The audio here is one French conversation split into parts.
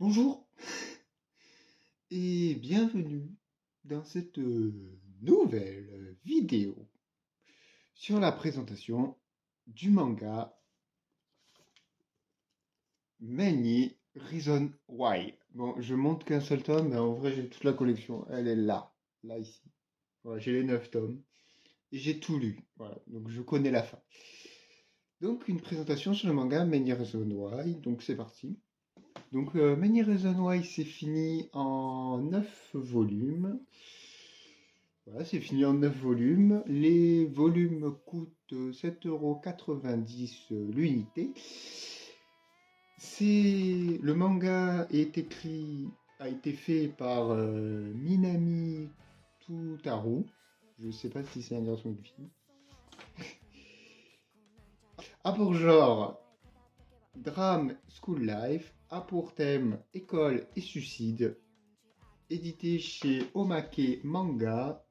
Bonjour et bienvenue dans cette nouvelle vidéo sur la présentation du manga Many Reasons Why. Bon, je montre qu'un seul tome, mais en vrai j'ai toute la collection. Elle est là ici. Voilà, j'ai les 9 tomes et j'ai tout lu. Voilà, donc je connais la fin. Donc une présentation sur le manga Many Reasons Why. Donc c'est parti. Donc Many Reasons Why c'est fini en 9 volumes. Voilà, c'est fini en 9 volumes. Les volumes coûtent 7,90 € l'unité. Le manga a été fait par Minami Tutaru. Je ne sais pas si c'est un garçon ou une fille. A pour genre drame school life, a pour thème école et suicide. Édité chez Omake Manga.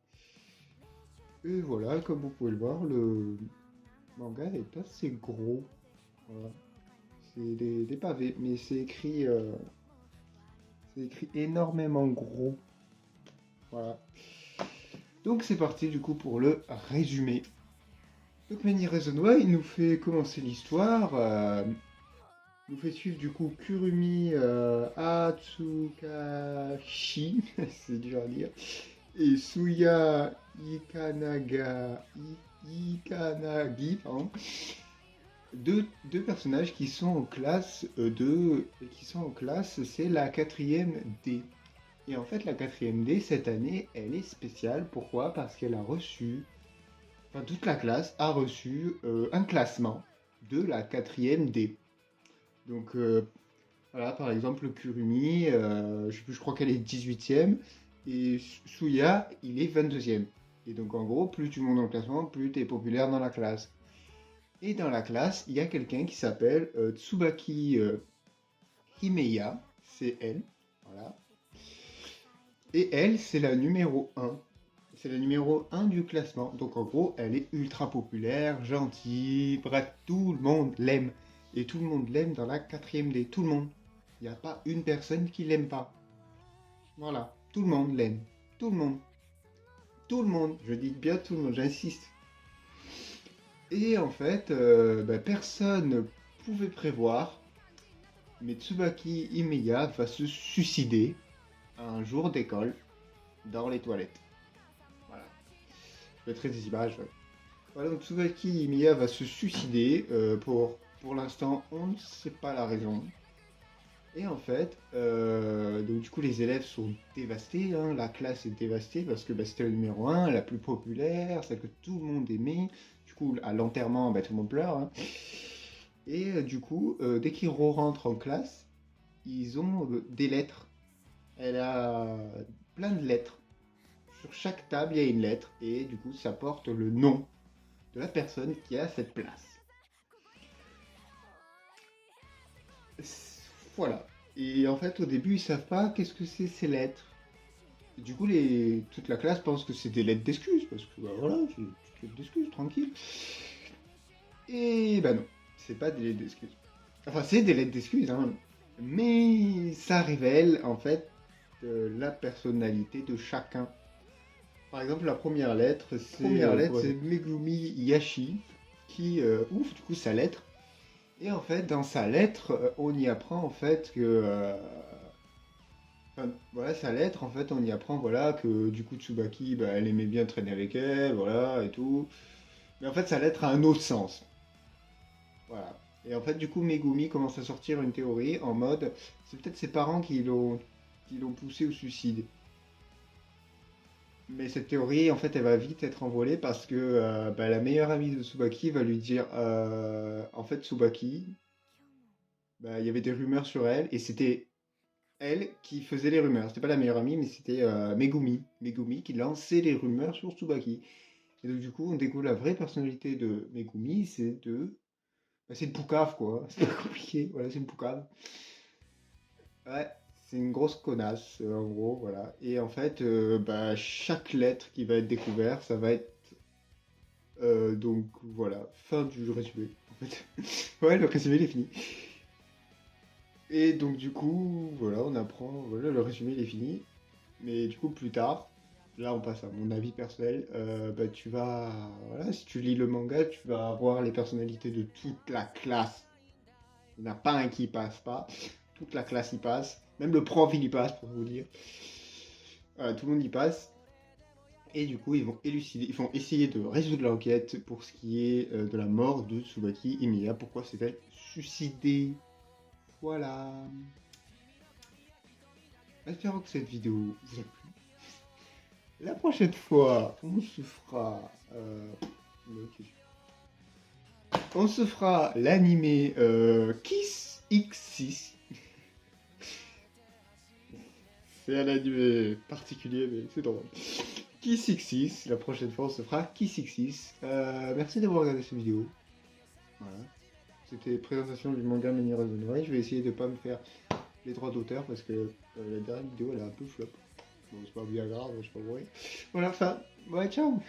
Et voilà, comme vous pouvez le voir, le manga est assez gros. Voilà. C'est des pavés, mais c'est écrit énormément gros. Voilà. Donc c'est parti du coup pour le résumé. Donc Many Reasons Why, il nous fait commencer l'histoire. Nous fait suivre du coup Kurumi Atsukashi, c'est dur à dire, et Suya Ikanagi, pardon. Deux personnages qui sont en classe c'est la quatrième D. Et en fait, la quatrième D, cette année, elle est spéciale. Pourquoi? Parce qu'elle a reçu, enfin toute la classe a reçu un classement de la quatrième D. Donc voilà, par exemple, Kurumi, je sais plus, je crois qu'elle est 18e, et Suya, il est 22e. Et donc en gros, plus tu montes dans le classement, plus tu es populaire dans la classe. Et dans la classe, il y a quelqu'un qui s'appelle Tsubaki Himeya, c'est elle, voilà. Et elle, c'est la numéro un. C'est la numéro un du classement. Donc en gros, elle est ultra populaire, gentille, bref, tout le monde l'aime. Et tout le monde l'aime dans la quatrième D, tout le monde. Il n'y a pas une personne qui l'aime pas. Voilà, tout le monde l'aime. Tout le monde. Tout le monde. Je dis bien tout le monde, j'insiste. Et en fait, personne ne pouvait prévoir, mais Tsubaki Himeya va se suicider un jour d'école dans les toilettes. Voilà. Je mettrai des images. Ouais. Voilà, donc Tsubaki Himeya va se suicider. Pour l'instant, on ne sait pas la raison. Et en fait, donc du coup, les élèves sont dévastés. Hein, la classe est dévastée parce que c'était la numéro un, la plus populaire, celle que tout le monde aimait. Du coup, à l'enterrement, tout le monde pleure. Hein. Et du coup, dès qu'ils rentrent en classe, ils ont des lettres. Elle a plein de lettres. Sur chaque table, il y a une lettre. Et du coup, ça porte le nom de la personne qui a cette place. Voilà. Et en fait, au début, ils savent pas qu'est-ce que c'est ces lettres. Et du coup, toute la classe pense que c'est des lettres d'excuses. Parce que voilà, c'est des lettres d'excuses, tranquille. Et non, c'est pas des lettres d'excuses. Enfin, c'est des lettres d'excuses, hein. Mais ça révèle en fait la personnalité de chacun. Par exemple, la première lettre, c'est Megumi Yashi qui ouvre du coup sa lettre. Et en fait, dans sa lettre, on y apprend en fait que enfin, voilà, sa lettre, en fait, on y apprend voilà que du coup Tsubaki, elle aimait bien traîner avec elle, voilà et tout. Mais en fait, sa lettre a un autre sens. Voilà. Et en fait, du coup, Megumi commence à sortir une théorie en mode, c'est peut-être ses parents qui l'ont poussé au suicide. Mais cette théorie, en fait, elle va vite être envolée parce que la meilleure amie de Tsubaki va lui dire, en fait, Tsubaki, il y avait des rumeurs sur elle et c'était elle qui faisait les rumeurs. C'était pas la meilleure amie, mais c'était Megumi. Megumi qui lançait les rumeurs sur Tsubaki. Et donc, du coup, on découvre la vraie personnalité de Megumi, c'est une poucave, quoi. C'est pas compliqué. Voilà, c'est une poucave. Ouais, c'est une grosse connasse, en gros, voilà. Et en fait, chaque lettre qui va être découverte, ça va être. Donc, voilà, fin du résumé. En fait. Ouais, le résumé, il est fini. Et donc du coup, voilà, on apprend, voilà, le résumé il est fini. Mais du coup, plus tard, là on passe à mon avis personnel, bah, tu vas, voilà, si tu lis le manga, tu vas voir les personnalités de toute la classe. Il n'y en a pas un qui y passe pas. Toute la classe y passe. Même le prof il y passe, pour vous dire. Voilà, tout le monde y passe. Et du coup, ils vont élucider, ils vont essayer de résoudre l'enquête pour ce qui est de la mort de Tsubaki Emiya. Pourquoi s'est-elle suicidée? Voilà. Espérons que cette vidéo vous a plu. La prochaine fois, on se fera l'animé Kiss X6. C'est un animé particulier, mais c'est drôle. Kiss X6. La prochaine fois, on se fera Kiss X6. Merci d'avoir regardé cette vidéo. Voilà. C'était présentation du manga Many Reasons Why. Je vais essayer de ne pas me faire les droits d'auteur parce que la dernière vidéo elle a un peu flop. Bon, c'est pas bien grave, je sais pas vrai. Voilà, enfin, ouais, ciao!